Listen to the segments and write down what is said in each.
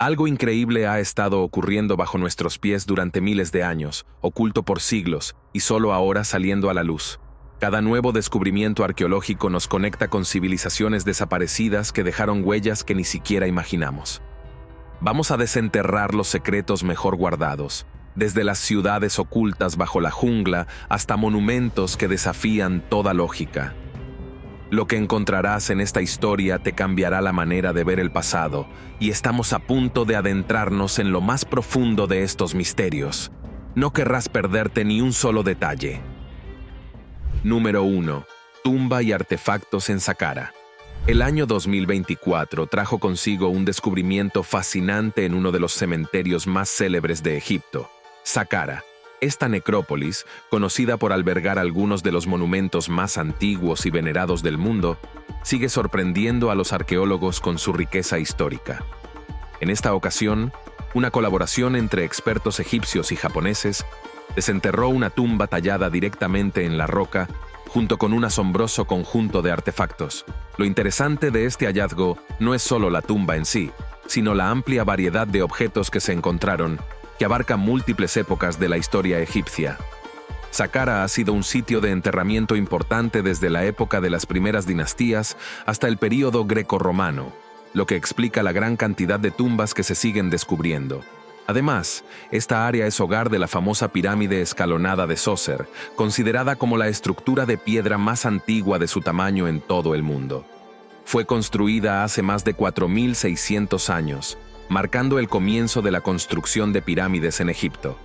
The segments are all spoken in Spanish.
Algo increíble ha estado ocurriendo bajo nuestros pies durante miles de años, oculto por siglos, y solo ahora saliendo a la luz. Cada nuevo descubrimiento arqueológico nos conecta con civilizaciones desaparecidas que dejaron huellas que ni siquiera imaginamos. Vamos a desenterrar los secretos mejor guardados, desde las ciudades ocultas bajo la jungla hasta monumentos que desafían toda lógica. Lo que encontrarás en esta historia te cambiará la manera de ver el pasado, y estamos a punto de adentrarnos en lo más profundo de estos misterios. No querrás perderte ni un solo detalle. Número 1. Tumba y artefactos en Saqqara. El año 2024 trajo consigo un descubrimiento fascinante en uno de los cementerios más célebres de Egipto, Saqqara. Esta necrópolis, conocida por albergar algunos de los monumentos más antiguos y venerados del mundo, sigue sorprendiendo a los arqueólogos con su riqueza histórica. En esta ocasión, una colaboración entre expertos egipcios y japoneses desenterró una tumba tallada directamente en la roca junto con un asombroso conjunto de artefactos. Lo interesante de este hallazgo no es solo la tumba en sí, sino la amplia variedad de objetos que se encontraron, que abarca múltiples épocas de la historia egipcia. Saqqara ha sido un sitio de enterramiento importante desde la época de las primeras dinastías hasta el período greco-romano, lo que explica la gran cantidad de tumbas que se siguen descubriendo. Además, esta área es hogar de la famosa pirámide escalonada de Zoser, considerada como la estructura de piedra más antigua de su tamaño en todo el mundo. Fue construida hace más de 4.600 años, marcando el comienzo de la construcción de pirámides en Egipto.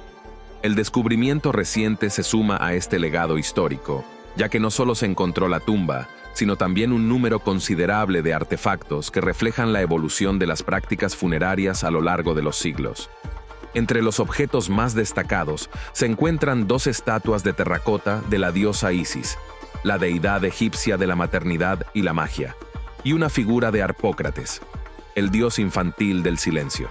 El descubrimiento reciente se suma a este legado histórico, ya que no solo se encontró la tumba, sino también un número considerable de artefactos que reflejan la evolución de las prácticas funerarias a lo largo de los siglos. Entre los objetos más destacados se encuentran 2 estatuas de terracota de la diosa Isis, la deidad egipcia de la maternidad y la magia, y una figura de Harpócrates, el dios infantil del silencio.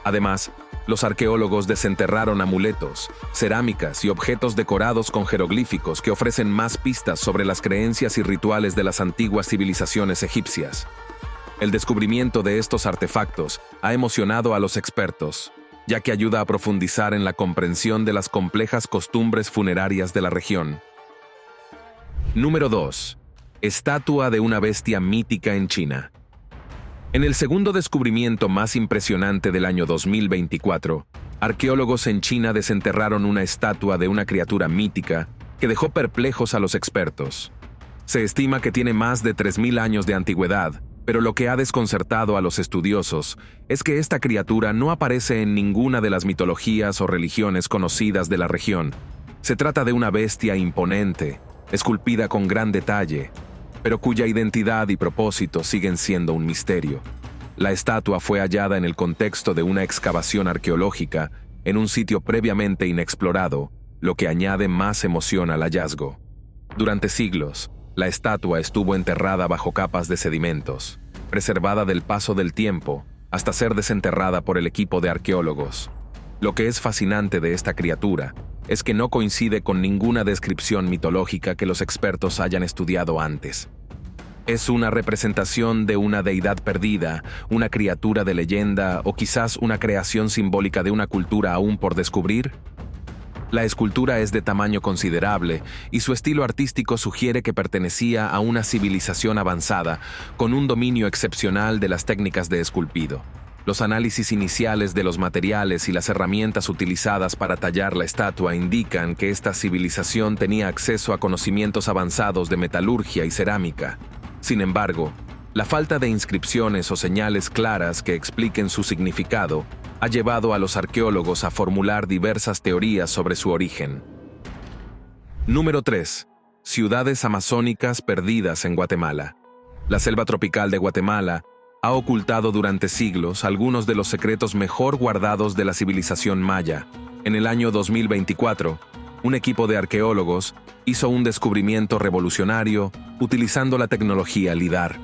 Además, los arqueólogos desenterraron amuletos, cerámicas y objetos decorados con jeroglíficos que ofrecen más pistas sobre las creencias y rituales de las antiguas civilizaciones egipcias. El descubrimiento de estos artefactos ha emocionado a los expertos, ya que ayuda a profundizar en la comprensión de las complejas costumbres funerarias de la región. Número 2. Estatua de una bestia mítica en China. En el segundo descubrimiento más impresionante del año 2024, arqueólogos en China desenterraron una estatua de una criatura mítica que dejó perplejos a los expertos. Se estima que tiene más de 3.000 años de antigüedad, pero lo que ha desconcertado a los estudiosos es que esta criatura no aparece en ninguna de las mitologías o religiones conocidas de la región. Se trata de una bestia imponente, esculpida con gran detalle, pero cuya identidad y propósito siguen siendo un misterio. La estatua fue hallada en el contexto de una excavación arqueológica en un sitio previamente inexplorado, lo que añade más emoción al hallazgo. Durante siglos, la estatua estuvo enterrada bajo capas de sedimentos, preservada del paso del tiempo, hasta ser desenterrada por el equipo de arqueólogos. Lo que es fascinante de esta criatura es que no coincide con ninguna descripción mitológica que los expertos hayan estudiado antes. ¿Es una representación de una deidad perdida, una criatura de leyenda o quizás una creación simbólica de una cultura aún por descubrir? La escultura es de tamaño considerable y su estilo artístico sugiere que pertenecía a una civilización avanzada, con un dominio excepcional de las técnicas de esculpido. Los análisis iniciales de los materiales y las herramientas utilizadas para tallar la estatua indican que esta civilización tenía acceso a conocimientos avanzados de metalurgia y cerámica. Sin embargo, la falta de inscripciones o señales claras que expliquen su significado ha llevado a los arqueólogos a formular diversas teorías sobre su origen. Número 3. Ciudades amazónicas perdidas en Guatemala. La selva tropical de Guatemala ha ocultado durante siglos algunos de los secretos mejor guardados de la civilización maya. En el año 2024, un equipo de arqueólogos hizo un descubrimiento revolucionario utilizando la tecnología LIDAR.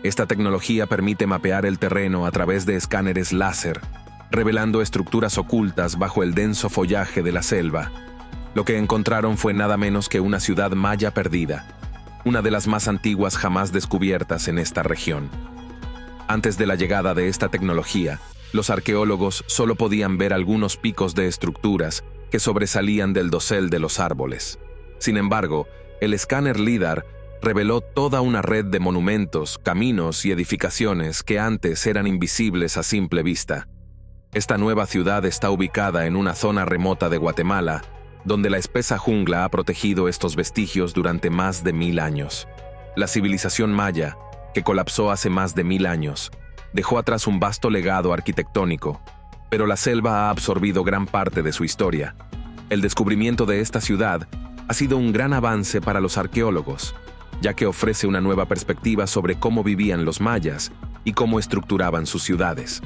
Esta tecnología permite mapear el terreno a través de escáneres láser, revelando estructuras ocultas bajo el denso follaje de la selva. Lo que encontraron fue nada menos que una ciudad maya perdida, una de las más antiguas jamás descubiertas en esta región. Antes de la llegada de esta tecnología, Los arqueólogos solo podían ver algunos picos de estructuras que sobresalían del dosel de los árboles. Sin embargo, el escáner LIDAR reveló toda una red de monumentos, caminos y edificaciones que antes eran invisibles a simple vista. Esta nueva ciudad está ubicada en una zona remota de Guatemala, donde la espesa jungla ha protegido estos vestigios durante más de 1000 años. La civilización maya, que colapsó hace más de 1000 años, dejó atrás un vasto legado arquitectónico, pero la selva ha absorbido gran parte de su historia. El descubrimiento de esta ciudad ha sido un gran avance para los arqueólogos, ya que ofrece una nueva perspectiva sobre cómo vivían los mayas y cómo estructuraban sus ciudades.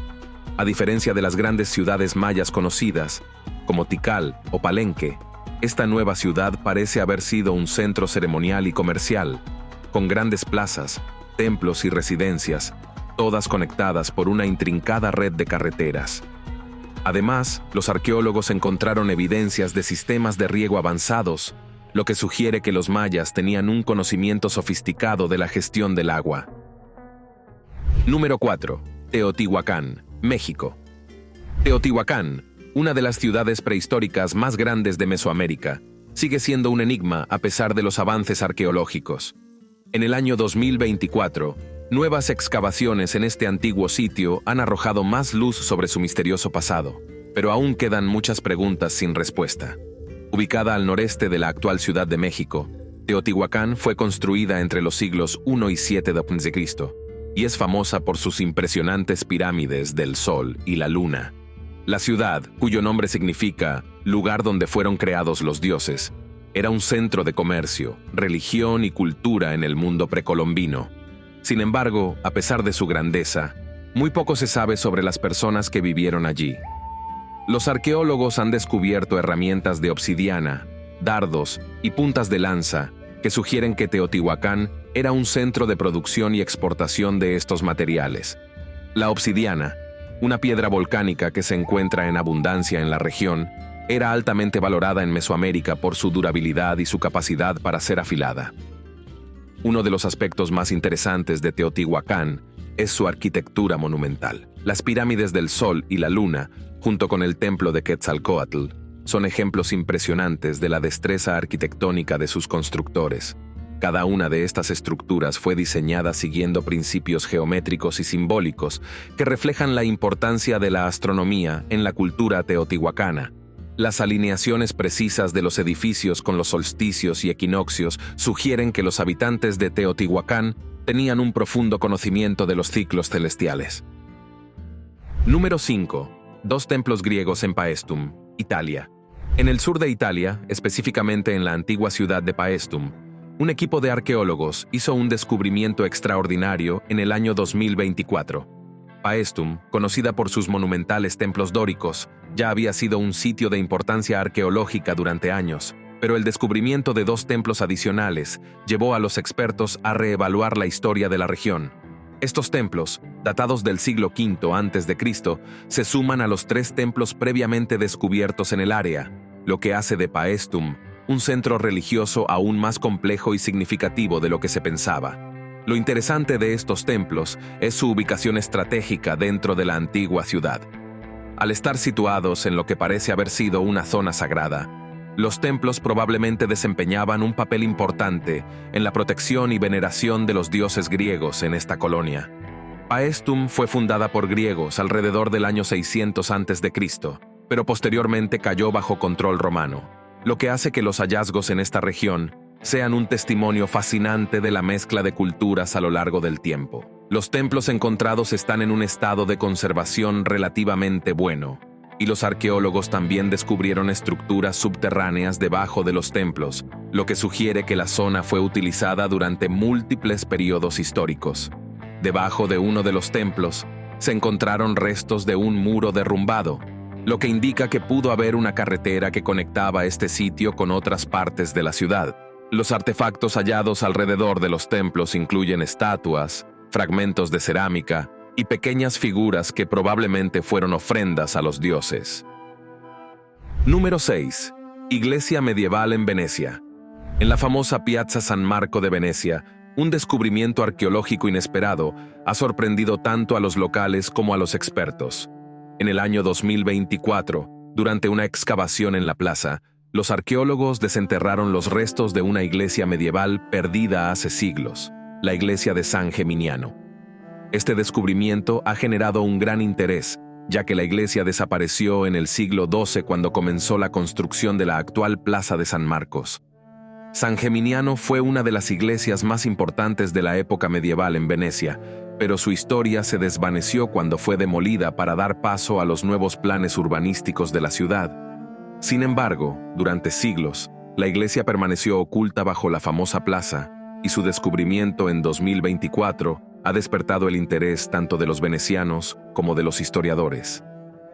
A diferencia de las grandes ciudades mayas conocidas, como Tikal o Palenque, esta nueva ciudad parece haber sido un centro ceremonial y comercial, con grandes plazas, templos y residencias, todas conectadas por una intrincada red de carreteras. Además, los arqueólogos encontraron evidencias de sistemas de riego avanzados, lo que sugiere que los mayas tenían un conocimiento sofisticado de la gestión del agua. Número 4. Teotihuacán, México. Teotihuacán, una de las ciudades prehistóricas más grandes de Mesoamérica, sigue siendo un enigma a pesar de los avances arqueológicos. En el año 2024, nuevas excavaciones en este antiguo sitio han arrojado más luz sobre su misterioso pasado, pero aún quedan muchas preguntas sin respuesta. Ubicada al noreste de la actual Ciudad de México, Teotihuacán fue construida entre los siglos I y VII d.C. y es famosa por sus impresionantes pirámides del Sol y la Luna. La ciudad, cuyo nombre significa lugar donde fueron creados los dioses, era un centro de comercio, religión y cultura en el mundo precolombino. Sin embargo, a pesar de su grandeza, muy poco se sabe sobre las personas que vivieron allí. Los arqueólogos han descubierto herramientas de obsidiana, dardos y puntas de lanza que sugieren que Teotihuacán era un centro de producción y exportación de estos materiales. La obsidiana, una piedra volcánica que se encuentra en abundancia en la región, era altamente valorada en Mesoamérica por su durabilidad y su capacidad para ser afilada. Uno de los aspectos más interesantes de Teotihuacán es su arquitectura monumental. Las pirámides del Sol y la Luna, junto con el templo de Quetzalcóatl, son ejemplos impresionantes de la destreza arquitectónica de sus constructores. Cada una de estas estructuras fue diseñada siguiendo principios geométricos y simbólicos que reflejan la importancia de la astronomía en la cultura teotihuacana. Las alineaciones precisas de los edificios con los solsticios y equinoccios sugieren que los habitantes de Teotihuacán tenían un profundo conocimiento de los ciclos celestiales. Número 5. Dos templos griegos en Paestum, Italia. En el sur de Italia, específicamente en la antigua ciudad de Paestum, un equipo de arqueólogos hizo un descubrimiento extraordinario en el año 2024. Paestum, conocida por sus monumentales templos dóricos, ya había sido un sitio de importancia arqueológica durante años, pero el descubrimiento de dos templos adicionales llevó a los expertos a reevaluar la historia de la región. Estos templos, datados del siglo V a.C., se suman a los 3 templos previamente descubiertos en el área, lo que hace de Paestum un centro religioso aún más complejo y significativo de lo que se pensaba. Lo interesante de estos templos es su ubicación estratégica dentro de la antigua ciudad. Al estar situados en lo que parece haber sido una zona sagrada, los templos probablemente desempeñaban un papel importante en la protección y veneración de los dioses griegos en esta colonia. Paestum fue fundada por griegos alrededor del año 600 a.C., pero posteriormente cayó bajo control romano, lo que hace que los hallazgos en esta región sean un testimonio fascinante de la mezcla de culturas a lo largo del tiempo. Los templos encontrados están en un estado de conservación relativamente bueno, y los arqueólogos también descubrieron estructuras subterráneas debajo de los templos, lo que sugiere que la zona fue utilizada durante múltiples periodos históricos. Debajo de uno de los templos se encontraron restos de un muro derrumbado, lo que indica que pudo haber una carretera que conectaba este sitio con otras partes de la ciudad. Los artefactos hallados alrededor de los templos incluyen estatuas, fragmentos de cerámica y pequeñas figuras que probablemente fueron ofrendas a los dioses. Número 6. Iglesia medieval en Venecia. En la famosa Piazza San Marco de Venecia, un descubrimiento arqueológico inesperado ha sorprendido tanto a los locales como a los expertos. En el año 2024, durante una excavación en la plaza, los arqueólogos desenterraron los restos de una iglesia medieval perdida hace siglos, la iglesia de San Geminiano. Este descubrimiento ha generado un gran interés, ya que la iglesia desapareció en el siglo XII cuando comenzó la construcción de la actual Plaza de San Marcos. San Geminiano fue una de las iglesias más importantes de la época medieval en Venecia, pero su historia se desvaneció cuando fue demolida para dar paso a los nuevos planes urbanísticos de la ciudad. Sin embargo, durante siglos, la iglesia permaneció oculta bajo la famosa plaza, y su descubrimiento en 2024 ha despertado el interés tanto de los venecianos como de los historiadores.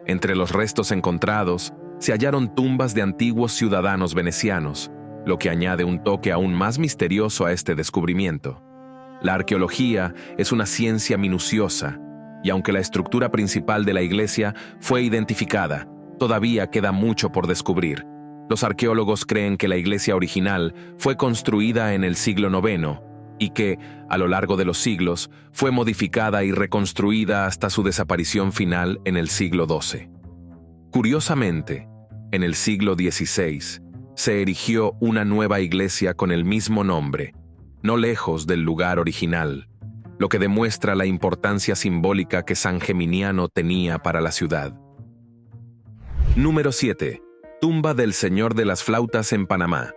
Entre los restos encontrados, se hallaron tumbas de antiguos ciudadanos venecianos, lo que añade un toque aún más misterioso a este descubrimiento. La arqueología es una ciencia minuciosa, y aunque la estructura principal de la iglesia fue identificada, todavía queda mucho por descubrir. Los arqueólogos creen que la iglesia original fue construida en el siglo IX y que, a lo largo de los siglos, fue modificada y reconstruida hasta su desaparición final en el siglo XII. Curiosamente, en el siglo XVI, se erigió una nueva iglesia con el mismo nombre, no lejos del lugar original, lo que demuestra la importancia simbólica que San Geminiano tenía para la ciudad. Número 7. Tumba del Señor de las Flautas en Panamá.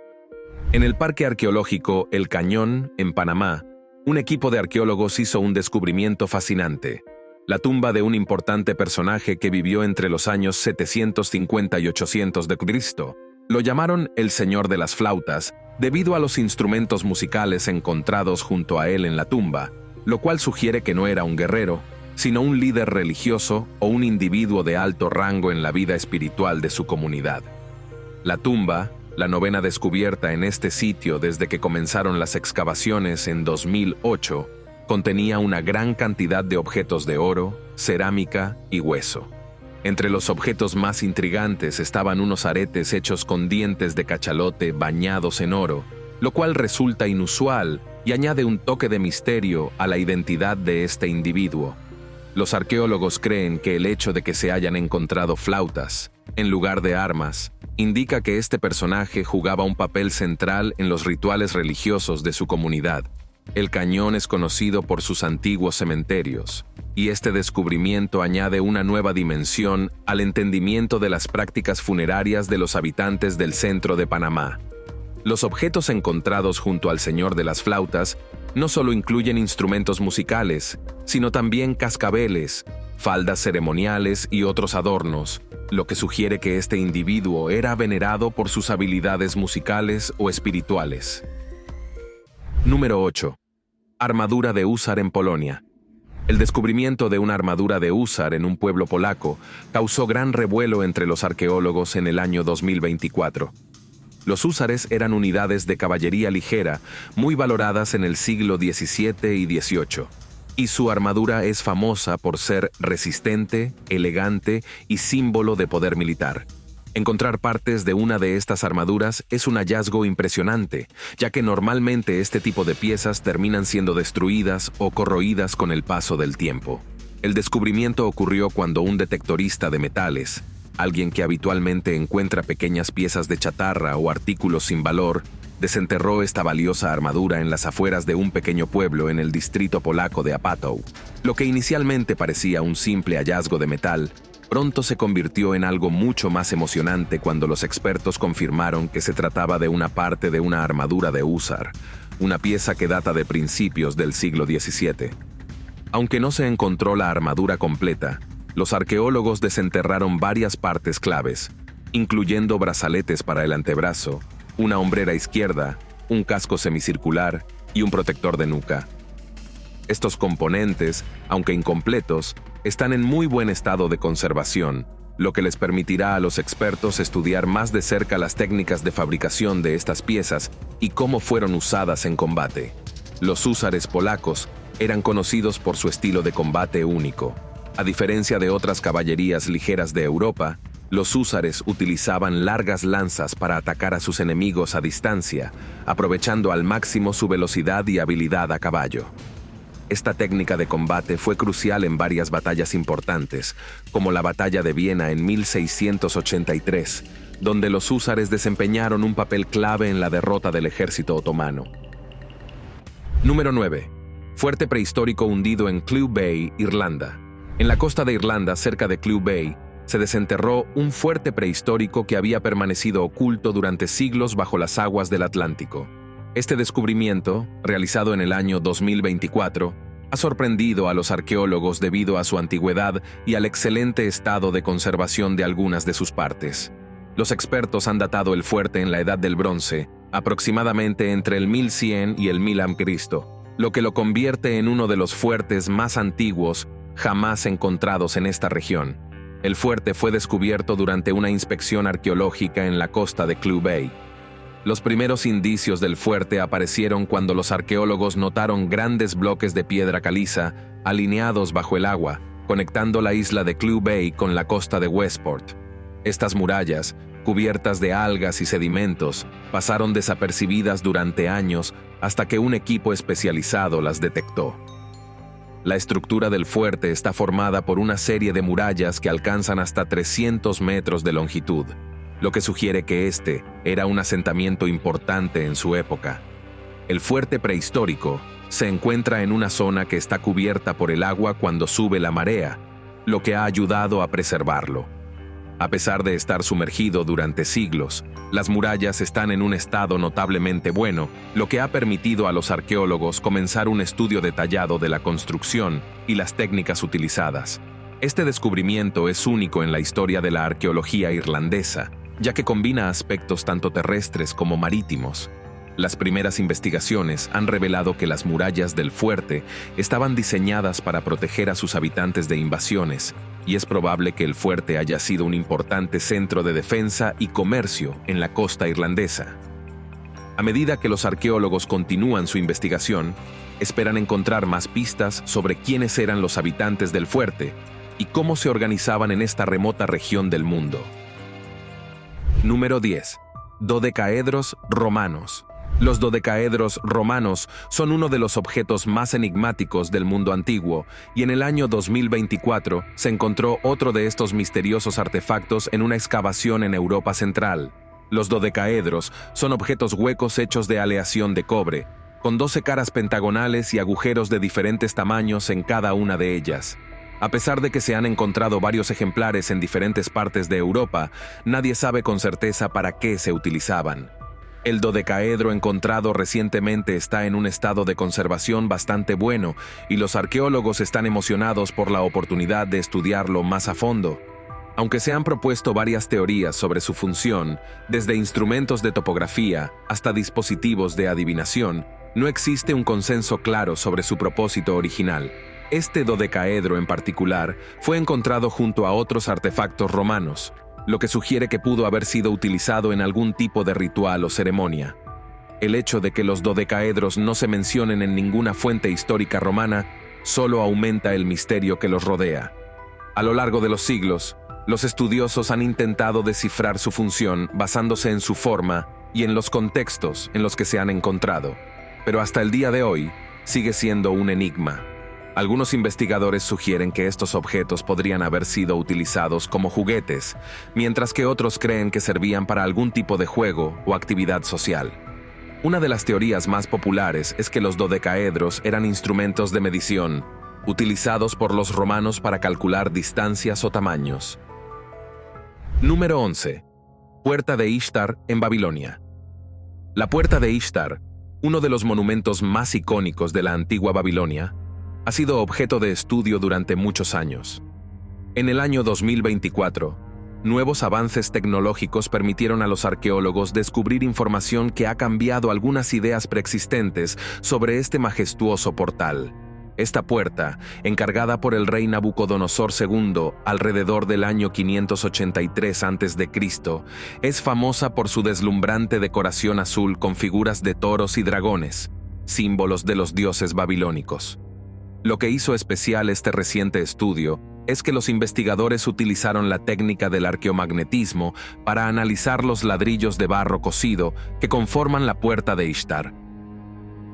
En el Parque Arqueológico El Cañón, en Panamá, un equipo de arqueólogos hizo un descubrimiento fascinante: la tumba de un importante personaje que vivió entre los años 750 y 800 de Cristo. Lo llamaron el Señor de las Flautas debido a los instrumentos musicales encontrados junto a él en la tumba, lo cual sugiere que no era un guerrero, sino un líder religioso o un individuo de alto rango en la vida espiritual de su comunidad. La tumba, la novena descubierta en este sitio desde que comenzaron las excavaciones en 2008, contenía una gran cantidad de objetos de oro, cerámica y hueso. Entre los objetos más intrigantes estaban unos aretes hechos con dientes de cachalote bañados en oro, lo cual resulta inusual y añade un toque de misterio a la identidad de este individuo. Los arqueólogos creen que el hecho de que se hayan encontrado flautas, en lugar de armas, indica que este personaje jugaba un papel central en los rituales religiosos de su comunidad. El cañón es conocido por sus antiguos cementerios, y este descubrimiento añade una nueva dimensión al entendimiento de las prácticas funerarias de los habitantes del centro de Panamá. Los objetos encontrados junto al Señor de las Flautas no solo incluyen instrumentos musicales, sino también cascabeles, faldas ceremoniales y otros adornos, lo que sugiere que este individuo era venerado por sus habilidades musicales o espirituales. Número 8. Armadura de húsar en Polonia. El descubrimiento de una armadura de húsar en un pueblo polaco causó gran revuelo entre los arqueólogos en el año 2024. Los húsares eran unidades de caballería ligera muy valoradas en el siglo XVII y XVIII, y su armadura es famosa por ser resistente, elegante y símbolo de poder militar. Encontrar partes de una de estas armaduras es un hallazgo impresionante, ya que normalmente este tipo de piezas terminan siendo destruidas o corroídas con el paso del tiempo. El descubrimiento ocurrió cuando un detectorista de metales, alguien que habitualmente encuentra pequeñas piezas de chatarra o artículos sin valor, desenterró esta valiosa armadura en las afueras de un pequeño pueblo en el distrito polaco de Opatow. Lo que inicialmente parecía un simple hallazgo de metal, pronto se convirtió en algo mucho más emocionante cuando los expertos confirmaron que se trataba de una parte de una armadura de húsar, una pieza que data de principios del siglo XVII. Aunque no se encontró la armadura completa, los arqueólogos desenterraron varias partes claves, incluyendo brazaletes para el antebrazo, una hombrera izquierda, un casco semicircular y un protector de nuca. Estos componentes, aunque incompletos, están en muy buen estado de conservación, lo que les permitirá a los expertos estudiar más de cerca las técnicas de fabricación de estas piezas y cómo fueron usadas en combate. Los húsares polacos eran conocidos por su estilo de combate único. A diferencia de otras caballerías ligeras de Europa, los húsares utilizaban largas lanzas para atacar a sus enemigos a distancia, aprovechando al máximo su velocidad y habilidad a caballo. Esta técnica de combate fue crucial en varias batallas importantes, como la Batalla de Viena en 1683, donde los húsares desempeñaron un papel clave en la derrota del ejército otomano. Número 9. Fuerte prehistórico hundido en Clew Bay, Irlanda. En la costa de Irlanda, cerca de Clew Bay, se desenterró un fuerte prehistórico que había permanecido oculto durante siglos bajo las aguas del Atlántico. Este descubrimiento, realizado en el año 2024, ha sorprendido a los arqueólogos debido a su antigüedad y al excelente estado de conservación de algunas de sus partes. Los expertos han datado el fuerte en la Edad del Bronce, aproximadamente entre el 1100 y el 1000 a.C., lo que lo convierte en uno de los fuertes más antiguos jamás encontrados en esta región. El fuerte fue descubierto durante una inspección arqueológica en la costa de Clew Bay. Los primeros indicios del fuerte aparecieron cuando los arqueólogos notaron grandes bloques de piedra caliza alineados bajo el agua, conectando la isla de Clew Bay con la costa de Westport. Estas murallas, cubiertas de algas y sedimentos, pasaron desapercibidas durante años hasta que un equipo especializado las detectó. La estructura del fuerte está formada por una serie de murallas que alcanzan hasta 300 metros de longitud, lo que sugiere que este era un asentamiento importante en su época. El fuerte prehistórico se encuentra en una zona que está cubierta por el agua cuando sube la marea, lo que ha ayudado a preservarlo. A pesar de estar sumergido durante siglos, las murallas están en un estado notablemente bueno, lo que ha permitido a los arqueólogos comenzar un estudio detallado de la construcción y las técnicas utilizadas. Este descubrimiento es único en la historia de la arqueología irlandesa, ya que combina aspectos tanto terrestres como marítimos. Las primeras investigaciones han revelado que las murallas del fuerte estaban diseñadas para proteger a sus habitantes de invasiones, y es probable que el fuerte haya sido un importante centro de defensa y comercio en la costa irlandesa. A medida que los arqueólogos continúan su investigación, esperan encontrar más pistas sobre quiénes eran los habitantes del fuerte y cómo se organizaban en esta remota región del mundo. Número 10. Dodecaedros romanos. Los dodecaedros romanos son uno de los objetos más enigmáticos del mundo antiguo, y en el año 2024 se encontró otro de estos misteriosos artefactos en una excavación en Europa Central. Los dodecaedros son objetos huecos hechos de aleación de cobre, con 12 caras pentagonales y agujeros de diferentes tamaños en cada una de ellas. A pesar de que se han encontrado varios ejemplares en diferentes partes de Europa, nadie sabe con certeza para qué se utilizaban. El dodecaedro encontrado recientemente está en un estado de conservación bastante bueno y los arqueólogos están emocionados por la oportunidad de estudiarlo más a fondo. Aunque se han propuesto varias teorías sobre su función, desde instrumentos de topografía hasta dispositivos de adivinación, no existe un consenso claro sobre su propósito original. Este dodecaedro en particular fue encontrado junto a otros artefactos romanos, lo que sugiere que pudo haber sido utilizado en algún tipo de ritual o ceremonia. El hecho de que los dodecaedros no se mencionen en ninguna fuente histórica romana solo aumenta el misterio que los rodea. A lo largo de los siglos, los estudiosos han intentado descifrar su función basándose en su forma y en los contextos en los que se han encontrado, pero hasta el día de hoy sigue siendo un enigma. Algunos investigadores sugieren que estos objetos podrían haber sido utilizados como juguetes, mientras que otros creen que servían para algún tipo de juego o actividad social. Una de las teorías más populares es que los dodecaedros eran instrumentos de medición, utilizados por los romanos para calcular distancias o tamaños. Número 11. Puerta de Ishtar en Babilonia. La Puerta de Ishtar, uno de los monumentos más icónicos de la antigua Babilonia, ha sido objeto de estudio durante muchos años. En el año 2024, nuevos avances tecnológicos permitieron a los arqueólogos descubrir información que ha cambiado algunas ideas preexistentes sobre este majestuoso portal. Esta puerta, encargada por el rey Nabucodonosor II alrededor del año 583 a.C., es famosa por su deslumbrante decoración azul con figuras de toros y dragones, símbolos de los dioses babilónicos. Lo que hizo especial este reciente estudio es que los investigadores utilizaron la técnica del arqueomagnetismo para analizar los ladrillos de barro cocido que conforman la Puerta de Ishtar.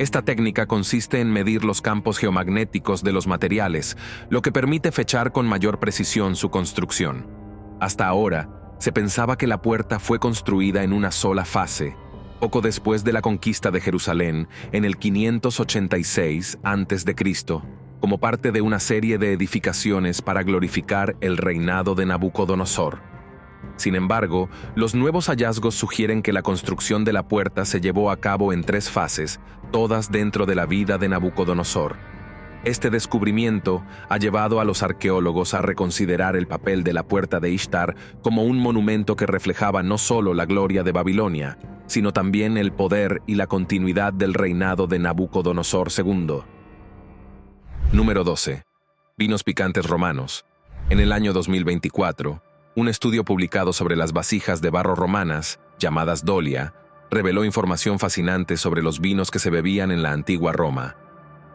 Esta técnica consiste en medir los campos geomagnéticos de los materiales, lo que permite fechar con mayor precisión su construcción. Hasta ahora, se pensaba que la puerta fue construida en una sola fase, poco después de la conquista de Jerusalén, en el 586 a.C., como parte de una serie de edificaciones para glorificar el reinado de Nabucodonosor. Sin embargo, los nuevos hallazgos sugieren que la construcción de la puerta se llevó a cabo en 3 fases, todas dentro de la vida de Nabucodonosor. Este descubrimiento ha llevado a los arqueólogos a reconsiderar el papel de la puerta de Ishtar como un monumento que reflejaba no solo la gloria de Babilonia, sino también el poder y la continuidad del reinado de Nabucodonosor II. Número 12. Vinos picantes romanos. En el año 2024, un estudio publicado sobre las vasijas de barro romanas, llamadas dolia, reveló información fascinante sobre los vinos que se bebían en la antigua Roma.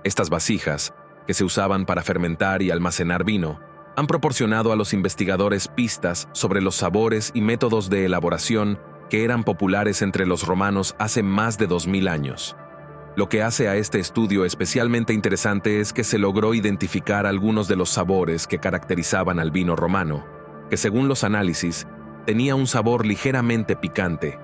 Estas vasijas, que se usaban para fermentar y almacenar vino, han proporcionado a los investigadores pistas sobre los sabores y métodos de elaboración que eran populares entre los romanos hace más de 2000 años. Lo que hace a este estudio especialmente interesante es que se logró identificar algunos de los sabores que caracterizaban al vino romano, que según los análisis, tenía un sabor ligeramente picante.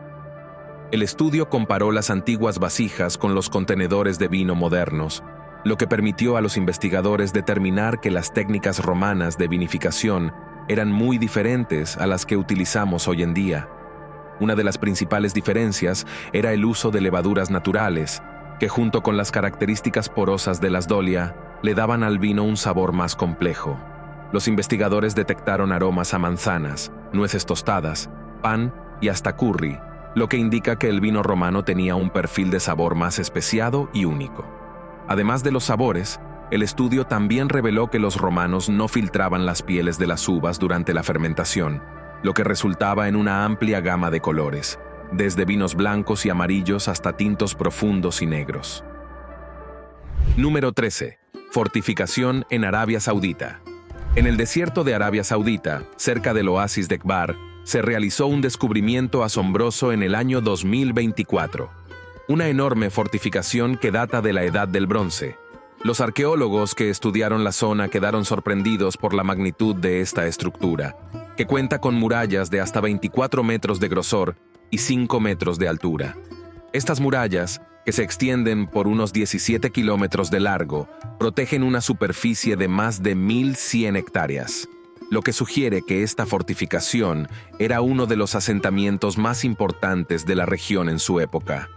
El estudio comparó las antiguas vasijas con los contenedores de vino modernos, lo que permitió a los investigadores determinar que las técnicas romanas de vinificación eran muy diferentes a las que utilizamos hoy en día. Una de las principales diferencias era el uso de levaduras naturales, que junto con las características porosas de las dolia, le daban al vino un sabor más complejo. Los investigadores detectaron aromas a manzanas, nueces tostadas, pan y hasta curry, lo que indica que el vino romano tenía un perfil de sabor más especiado y único. Además de los sabores, el estudio también reveló que los romanos no filtraban las pieles de las uvas durante la fermentación, lo que resultaba en una amplia gama de colores, desde vinos blancos y amarillos hasta tintos profundos y negros. Número 13. Fortificación en Arabia Saudita. En el desierto de Arabia Saudita, cerca del oasis de Kbar, se realizó un descubrimiento asombroso en el año 2024. Una enorme fortificación que data de la Edad del Bronce. Los arqueólogos que estudiaron la zona quedaron sorprendidos por la magnitud de esta estructura, que cuenta con murallas de hasta 24 metros de grosor y 5 metros de altura. Estas murallas, que se extienden por unos 17 kilómetros de largo, protegen una superficie de más de 1.100 hectáreas, lo que sugiere que esta fortificación era uno de los asentamientos más importantes de la región en su época.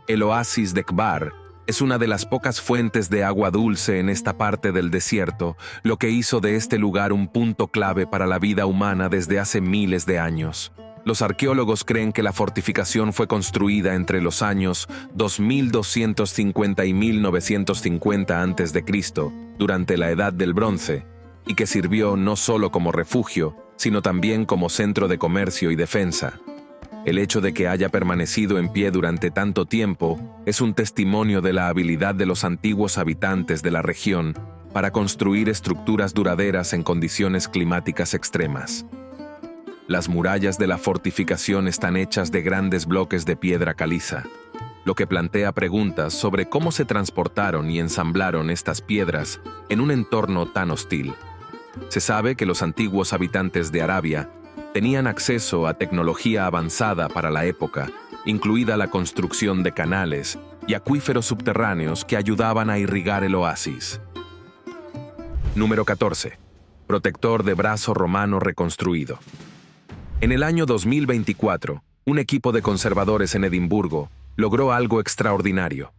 El oasis de Kbar es una de las pocas fuentes de agua dulce en esta parte del desierto, lo que hizo de este lugar un punto clave para la vida humana desde hace miles de años. Los arqueólogos creen que la fortificación fue construida entre los años 2250 y 1950 a.C., durante la Edad del Bronce, y que sirvió no solo como refugio, sino también como centro de comercio y defensa. El hecho de que haya permanecido en pie durante tanto tiempo es un testimonio de la habilidad de los antiguos habitantes de la región para construir estructuras duraderas en condiciones climáticas extremas. Las murallas de la fortificación están hechas de grandes bloques de piedra caliza, lo que plantea preguntas sobre cómo se transportaron y ensamblaron estas piedras en un entorno tan hostil. Se sabe que los antiguos habitantes de Arabia tenían acceso a tecnología avanzada para la época, incluida la construcción de canales y acuíferos subterráneos que ayudaban a irrigar el oasis. Número 14. Protector de brazo romano reconstruido. En el año 2024, un equipo de conservadores en Edimburgo logró algo extraordinario: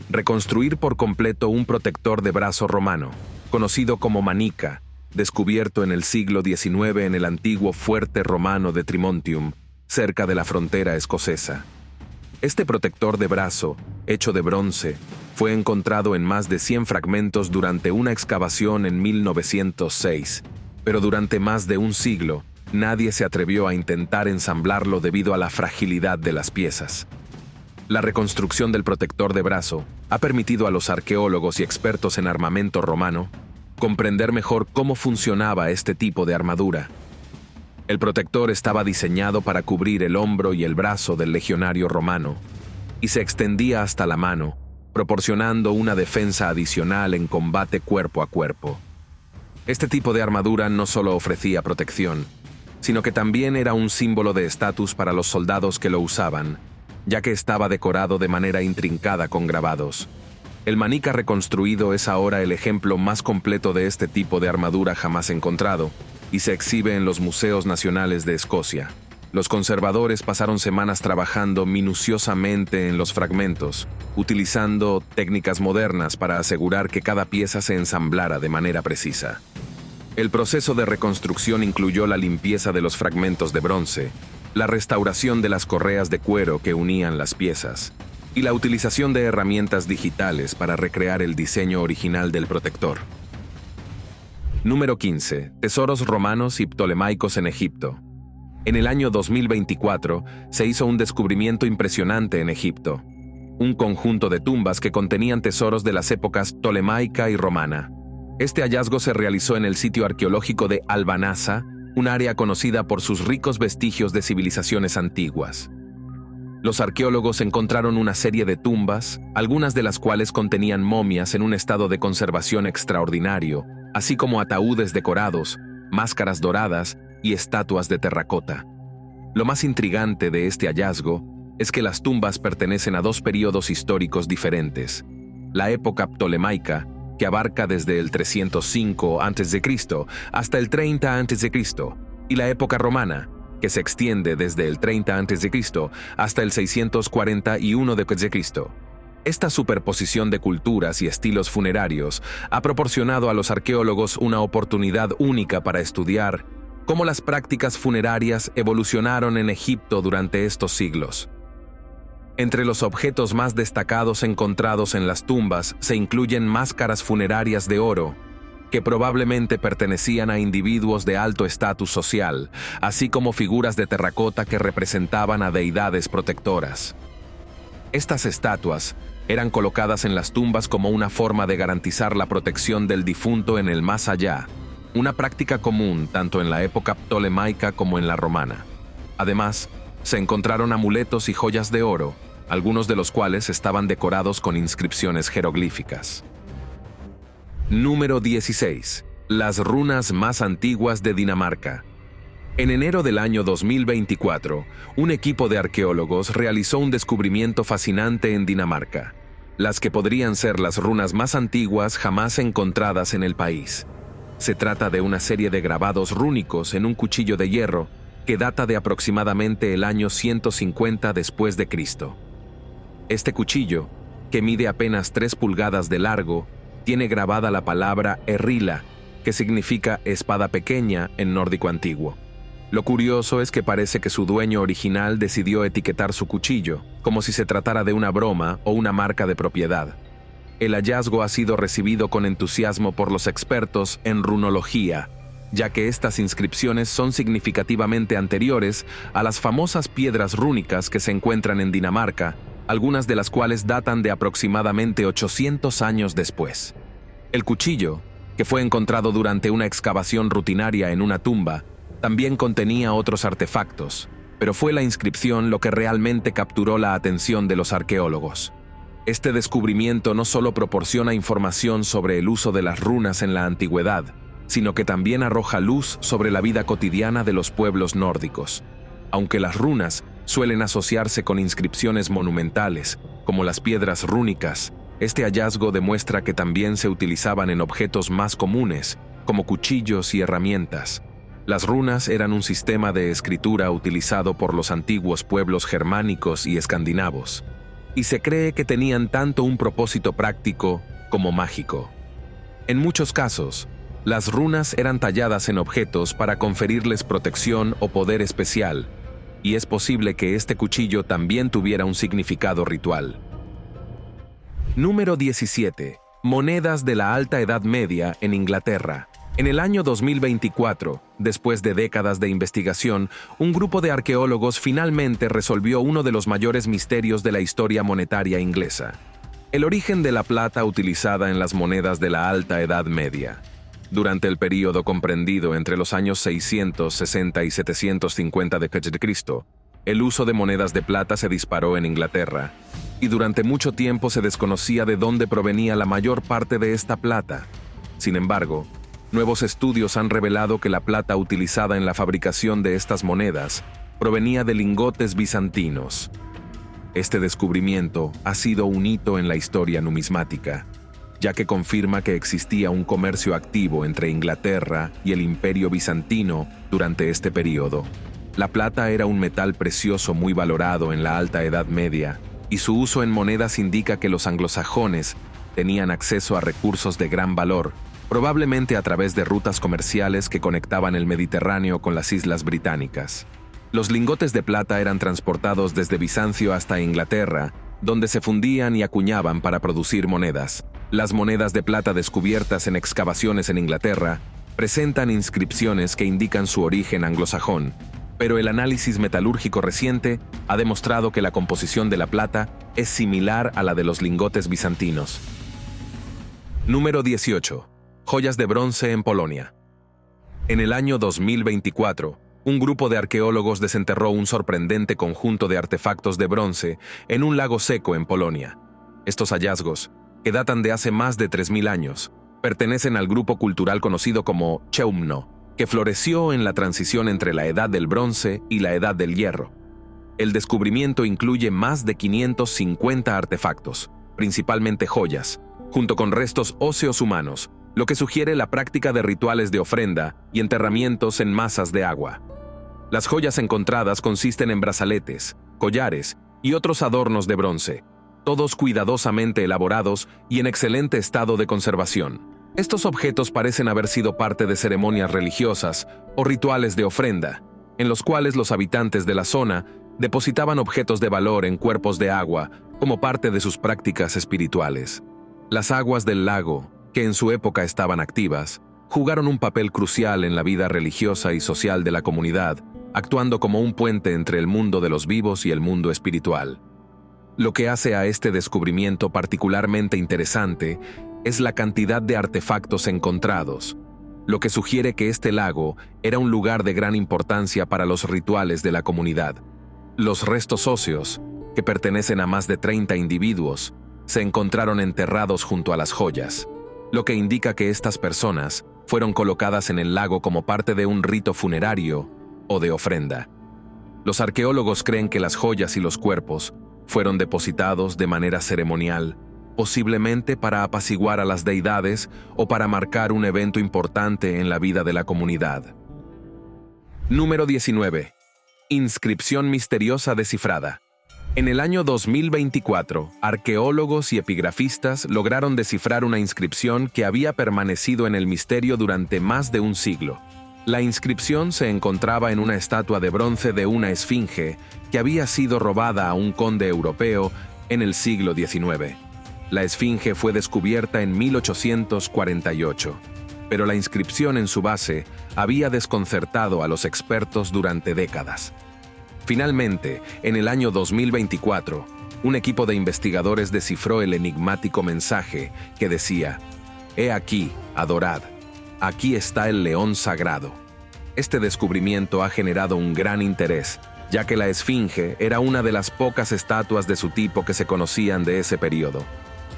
reconstruir por completo un protector de brazo romano, conocido como manica, descubierto en el siglo XIX en el antiguo fuerte romano de Trimontium, cerca de la frontera escocesa. Este protector de brazo, hecho de bronce, fue encontrado en más de 100 fragmentos durante una excavación en 1906, pero durante más de un siglo, nadie se atrevió a intentar ensamblarlo debido a la fragilidad de las piezas. La reconstrucción del protector de brazo ha permitido a los arqueólogos y expertos en armamento romano comprender mejor cómo funcionaba este tipo de armadura. El protector estaba diseñado para cubrir el hombro y el brazo del legionario romano, y se extendía hasta la mano, proporcionando una defensa adicional en combate cuerpo a cuerpo. Este tipo de armadura no solo ofrecía protección, sino que también era un símbolo de estatus para los soldados que lo usaban, ya que estaba decorado de manera intrincada con grabados. El manica reconstruido es ahora el ejemplo más completo de este tipo de armadura jamás encontrado, y se exhibe en los Museos Nacionales de Escocia. Los conservadores pasaron semanas trabajando minuciosamente en los fragmentos, utilizando técnicas modernas para asegurar que cada pieza se ensamblara de manera precisa. El proceso de reconstrucción incluyó la limpieza de los fragmentos de bronce, la restauración de las correas de cuero que unían las piezas, y la utilización de herramientas digitales para recrear el diseño original del protector. Número 15. Tesoros romanos y ptolemaicos en Egipto. En el año 2024 se hizo un descubrimiento impresionante en Egipto, un conjunto de tumbas que contenían tesoros de las épocas ptolemaica y romana. Este hallazgo se realizó en el sitio arqueológico de Albanasa, un área conocida por sus ricos vestigios de civilizaciones antiguas. Los arqueólogos encontraron una serie de tumbas, algunas de las cuales contenían momias en un estado de conservación extraordinario, así como ataúdes decorados, máscaras doradas y estatuas de terracota. Lo más intrigante de este hallazgo es que las tumbas pertenecen a dos períodos históricos diferentes: la época ptolemaica, que abarca desde el 305 a.C. hasta el 30 a.C., y la época romana, que se extiende desde el 30 a.C. hasta el 641 d.C. Esta superposición de culturas y estilos funerarios ha proporcionado a los arqueólogos una oportunidad única para estudiar cómo las prácticas funerarias evolucionaron en Egipto durante estos siglos. Entre los objetos más destacados encontrados en las tumbas se incluyen máscaras funerarias de oro, que probablemente pertenecían a individuos de alto estatus social, así como figuras de terracota que representaban a deidades protectoras. Estas estatuas eran colocadas en las tumbas como una forma de garantizar la protección del difunto en el más allá, una práctica común tanto en la época ptolemaica como en la romana. Además, se encontraron amuletos y joyas de oro, algunos de los cuales estaban decorados con inscripciones jeroglíficas. Número 16. Las runas más antiguas de Dinamarca. En enero del año 2024, un equipo de arqueólogos realizó un descubrimiento fascinante en Dinamarca, las que podrían ser las runas más antiguas jamás encontradas en el país. Se trata de una serie de grabados rúnicos en un cuchillo de hierro que data de aproximadamente el año 150 después de Cristo. Este cuchillo, que mide apenas 3 pulgadas de largo, tiene grabada la palabra Errila, que significa espada pequeña en nórdico antiguo. Lo curioso es que parece que su dueño original decidió etiquetar su cuchillo, como si se tratara de una broma o una marca de propiedad. El hallazgo ha sido recibido con entusiasmo por los expertos en runología, ya que estas inscripciones son significativamente anteriores a las famosas piedras rúnicas que se encuentran en Dinamarca, algunas de las cuales datan de aproximadamente 800 años después. El cuchillo, que fue encontrado durante una excavación rutinaria en una tumba, también contenía otros artefactos, pero fue la inscripción lo que realmente capturó la atención de los arqueólogos. Este descubrimiento no solo proporciona información sobre el uso de las runas en la antigüedad, sino que también arroja luz sobre la vida cotidiana de los pueblos nórdicos. Aunque las runas suelen asociarse con inscripciones monumentales, como las piedras rúnicas, este hallazgo demuestra que también se utilizaban en objetos más comunes, como cuchillos y herramientas. Las runas eran un sistema de escritura utilizado por los antiguos pueblos germánicos y escandinavos, y se cree que tenían tanto un propósito práctico como mágico. En muchos casos, las runas eran talladas en objetos para conferirles protección o poder especial, y es posible que este cuchillo también tuviera un significado ritual. Número 17. Monedas de la Alta Edad Media en Inglaterra. En el año 2024, después de décadas de investigación, un grupo de arqueólogos finalmente resolvió uno de los mayores misterios de la historia monetaria inglesa: el origen de la plata utilizada en las monedas de la Alta Edad Media. Durante el período comprendido entre los años 660 y 750 d.C., el uso de monedas de plata se disparó en Inglaterra, y durante mucho tiempo se desconocía de dónde provenía la mayor parte de esta plata. Sin embargo, nuevos estudios han revelado que la plata utilizada en la fabricación de estas monedas provenía de lingotes bizantinos. Este descubrimiento ha sido un hito en la historia numismática, ya que confirma que existía un comercio activo entre Inglaterra y el Imperio bizantino durante este período. La plata era un metal precioso muy valorado en la Alta Edad Media, y su uso en monedas indica que los anglosajones tenían acceso a recursos de gran valor, probablemente a través de rutas comerciales que conectaban el Mediterráneo con las islas británicas. Los lingotes de plata eran transportados desde Bizancio hasta Inglaterra, donde se fundían y acuñaban para producir monedas. Las monedas de plata descubiertas en excavaciones en Inglaterra presentan inscripciones que indican su origen anglosajón, pero el análisis metalúrgico reciente ha demostrado que la composición de la plata es similar a la de los lingotes bizantinos. Número 18. Joyas de bronce en Polonia. En el año 2024, un grupo de arqueólogos desenterró un sorprendente conjunto de artefactos de bronce en un lago seco en Polonia. Estos hallazgos, que datan de hace más de 3000 años, pertenecen al grupo cultural conocido como Chełmno, que floreció en la transición entre la Edad del Bronce y la Edad del Hierro. El descubrimiento incluye más de 550 artefactos, principalmente joyas, junto con restos óseos humanos, lo que sugiere la práctica de rituales de ofrenda y enterramientos en masas de agua. Las joyas encontradas consisten en brazaletes, collares y otros adornos de bronce, todos cuidadosamente elaborados y en excelente estado de conservación. Estos objetos parecen haber sido parte de ceremonias religiosas o rituales de ofrenda, en los cuales los habitantes de la zona depositaban objetos de valor en cuerpos de agua como parte de sus prácticas espirituales. Las aguas del lago, que en su época estaban activas, jugaron un papel crucial en la vida religiosa y social de la comunidad, actuando como un puente entre el mundo de los vivos y el mundo espiritual. Lo que hace a este descubrimiento particularmente interesante es la cantidad de artefactos encontrados, lo que sugiere que este lago era un lugar de gran importancia para los rituales de la comunidad. Los restos óseos, que pertenecen a más de 30 individuos, se encontraron enterrados junto a las joyas, lo que indica que estas personas fueron colocadas en el lago como parte de un rito funerario o de ofrenda. Los arqueólogos creen que las joyas y los cuerpos fueron depositados de manera ceremonial, posiblemente para apaciguar a las deidades o para marcar un evento importante en la vida de la comunidad. Número 19. Inscripción misteriosa descifrada. En el año 2024, arqueólogos y epigrafistas lograron descifrar una inscripción que había permanecido en el misterio durante más de un siglo. La inscripción se encontraba en una estatua de bronce de una esfinge que había sido robada a un conde europeo en el siglo XIX. La esfinge fue descubierta en 1848, pero la inscripción en su base había desconcertado a los expertos durante décadas. Finalmente, en el año 2024, un equipo de investigadores descifró el enigmático mensaje que decía: «He aquí, adorad, aquí está el león sagrado». Este descubrimiento ha generado un gran interés, ya que la esfinge era una de las pocas estatuas de su tipo que se conocían de ese periodo.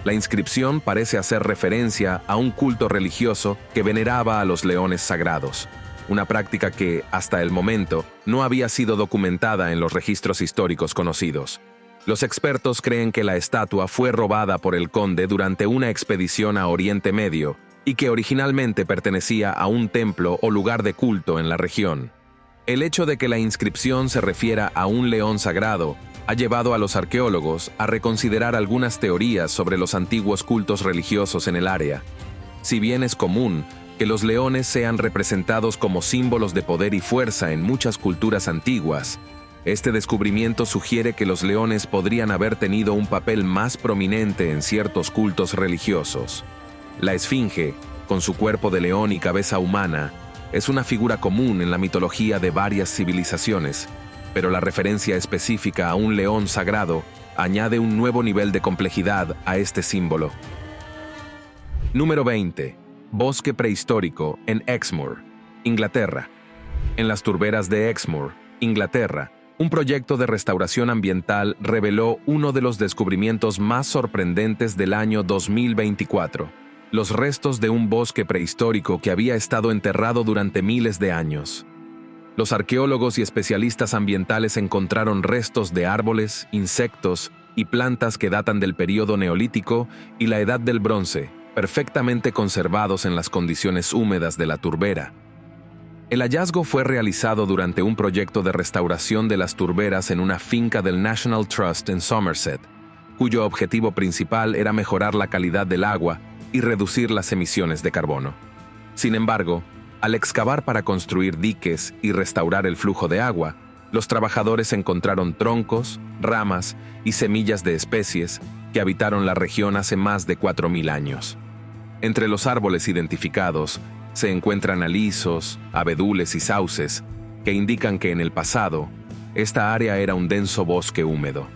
La inscripción parece hacer referencia a un culto religioso que veneraba a los leones sagrados, una práctica que, hasta el momento, no había sido documentada en los registros históricos conocidos. Los expertos creen que la estatua fue robada por el conde durante una expedición a Oriente Medio y que originalmente pertenecía a un templo o lugar de culto en la región. El hecho de que la inscripción se refiera a un león sagrado ha llevado a los arqueólogos a reconsiderar algunas teorías sobre los antiguos cultos religiosos en el área. Si bien es común que los leones sean representados como símbolos de poder y fuerza en muchas culturas antiguas, este descubrimiento sugiere que los leones podrían haber tenido un papel más prominente en ciertos cultos religiosos. La esfinge, con su cuerpo de león y cabeza humana, es una figura común en la mitología de varias civilizaciones, pero la referencia específica a un león sagrado añade un nuevo nivel de complejidad a este símbolo. Número 20. Bosque prehistórico en Exmoor, Inglaterra. En las turberas de Exmoor, Inglaterra, Un proyecto de restauración ambiental reveló uno de los descubrimientos más sorprendentes del año 2024, los restos de un bosque prehistórico que había estado enterrado durante miles de años. Los arqueólogos y especialistas ambientales encontraron restos de árboles, insectos y plantas que datan del período neolítico y la edad del bronce, perfectamente conservados en las condiciones húmedas de la turbera. El hallazgo fue realizado durante un proyecto de restauración de las turberas en una finca del National Trust en Somerset, cuyo objetivo principal era mejorar la calidad del agua y reducir las emisiones de carbono. Sin embargo, al excavar para construir diques y restaurar el flujo de agua, los trabajadores encontraron troncos, ramas y semillas de especies que habitaron la región hace más de 4.000 años. Entre los árboles identificados se encuentran alisos, abedules y sauces, que indican que en el pasado, esta área era un denso bosque húmedo.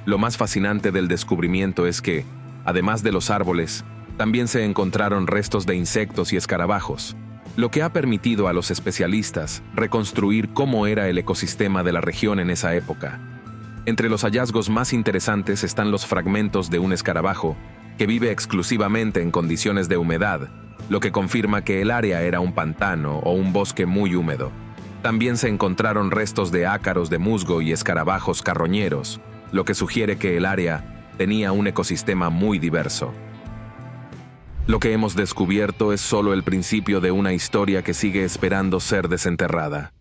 Lo más fascinante del descubrimiento es que, además de los árboles, también se encontraron restos de insectos y escarabajos, lo que ha permitido a los especialistas reconstruir cómo era el ecosistema de la región en esa época. Entre los hallazgos más interesantes están los fragmentos de un escarabajo que vive exclusivamente en condiciones de humedad, lo que confirma que el área era un pantano o un bosque muy húmedo. También se encontraron restos de ácaros de musgo y escarabajos carroñeros, lo que sugiere que el área tenía un ecosistema muy diverso. Lo que hemos descubierto es solo el principio de una historia que sigue esperando ser desenterrada.